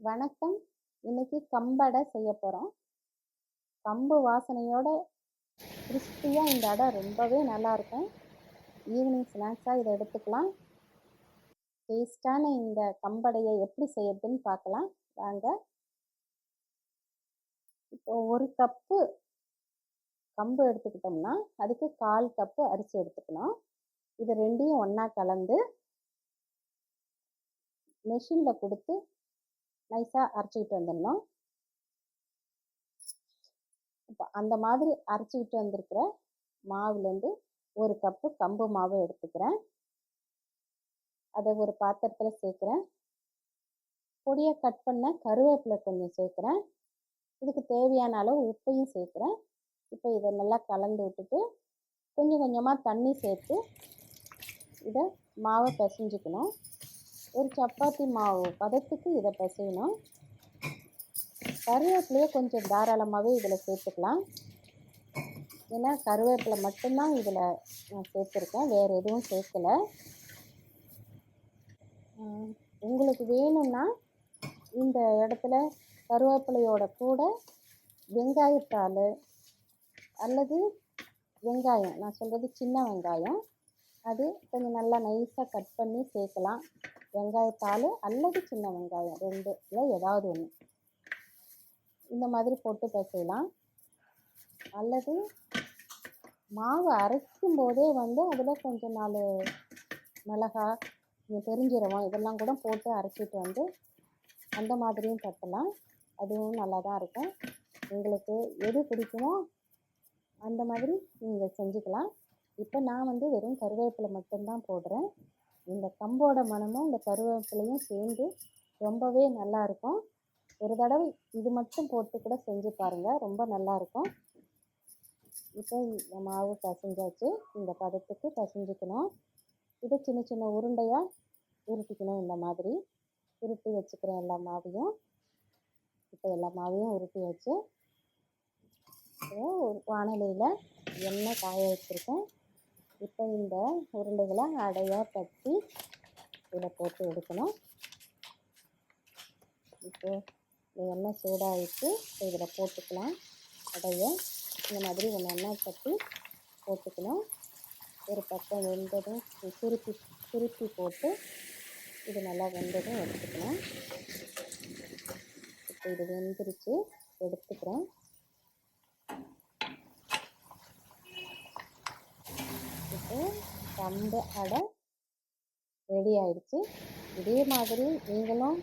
வணக்கம். இன்னைக்கு கம்படை செய்ய போறோம். கம்பு வாசனையோட கிறிஸ்பியா இந்த அடை ரொம்பவே நல்லா இருக்கும். ஈவினிங் ஸ்நாக்ஸா இதை எடுத்துக்கலாம். டேஸ்டான இந்த கம்படையை எப்படி செய்யறதுன்னு பார்க்கலாம் வாங்க. இப்போ 1 கப்பு கம்பு எடுத்துக்கிட்டோம்னா அதுக்கு 1/4 கப்பு அரிசி எடுத்துக்கணும். இது ரெண்டையும் ஒண்ணா கலந்து மெஷின்ல கொடுத்து நைஸா அரைச்சிக்கிட்டு வந்துடணும். இப்போ அந்த மாதிரி அரைச்சிக்கிட்டு வந்திருக்கிற மாவுலேருந்து 1 கப்பு கம்பு மாவு எடுத்துக்கிறேன். அதை ஒரு பாத்திரத்தில் சேர்க்குறேன். பொடியை கட் பண்ண கருவேப்பிலை கொஞ்சம் சேர்க்குறேன். இதுக்கு தேவையான அளவு உப்பையும் சேர்க்குறேன். இப்போ இதை நல்லா கலந்து விட்டுட்டு கொஞ்சம் கொஞ்சமாக தண்ணி சேர்த்து இதை மாவை பிசைஞ்சிக்கணும். ஒரு சப்பாத்தி மாவு பதத்துக்கு இதை பிசையணும். கருவேப்பிலையை கொஞ்சம் தாராளமாகவே இதில் சேர்த்துக்கலாம். ஏன்னா கருவேப்பிலை மட்டும்தான் இதில் நான் சேர்த்துருக்கேன், வேறு எதுவும் சேர்க்கலை. உங்களுக்கு வேணும்னா இந்த இடத்துல கருவேப்பிலையோட கூட வெங்காயத்தாள் அல்லது வெங்காயம், நான் சொல்கிறது சின்ன வெங்காயம், அது கொஞ்சம் நல்லா நைஸாக கட் பண்ணி சேர்க்கலாம். வெங்காயத்தாள் அல்லது சின்ன வெங்காயம் ரெண்டுல ஏதாவது ஒன்று இந்த மாதிரி போட்டு பிசையலாம். அல்லது மாவு அரைக்கும் போதே அதில் கொஞ்சம் 4 மிளகாய், பெருஞ்சீரகம் இதெல்லாம் கூட போட்டு அரைச்சிட்டு அந்த மாதிரியும் தட்டலாம். அதுவும் நல்லா தான் இருக்கும். உங்களுக்கு எது பிடிக்குமோ அந்த மாதிரி நீங்கள் செஞ்சுக்கலாம். இப்போ நான் வெறும் கருவேப்பிலை மட்டும்தான் போடுறேன். இந்த கம்போட மணமும் இந்த கருவேப்பிலையும் சேர்ந்து ரொம்பவே நல்லாயிருக்கும். ஒரு தடவை இது மட்டும் போட்டு கூட செஞ்சு பாருங்கள், ரொம்ப நல்லாயிருக்கும். இப்போ இந்த மாவு பிசைஞ்சாச்சு. இந்த பதத்துக்கு பிசைஞ்சிக்கணும். இதை சின்ன சின்ன உருண்டையாக உருட்டிக்கணும். இந்த மாதிரி உருட்டி வச்சுக்கிறேன் எல்லா மாவையும். இப்போ எல்லா மாவையும் உருட்டி வச்சு ஒரு வாணலியில் எண்ணெய் காய வச்சுருக்கேன். இப்போ இந்த உருண்டைகளை அடையாக தட்டி இதில் போட்டு எடுக்கணும். இப்போ இந்த எண்ணெய் சூடாகிட்டு இதில் போட்டுக்கலாம். அடையை இந்த மாதிரி எண்ணெய் தட்டி போட்டுக்கணும். ஒரு பக்கம் வெந்ததும் திருப்பி போட்டு இது நல்லா வெந்ததும் எடுத்துக்கணும். இப்போ இது வெந்துருச்சு, எடுத்துக்கிறேன். இப்போ கம்பு அடை ரெடி ஆயிடுச்சு. இதே மாதிரி நீங்களும்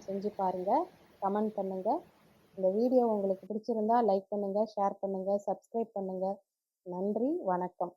செஞ்சு பாருங்கள், கமெண்ட் பண்ணுங்கள். இந்த வீடியோ உங்களுக்கு பிடிச்சிருந்தா லைக் பண்ணுங்கள், ஷேர் பண்ணுங்கள், சப்ஸ்கிரைப் பண்ணுங்கள். நன்றி, வணக்கம்.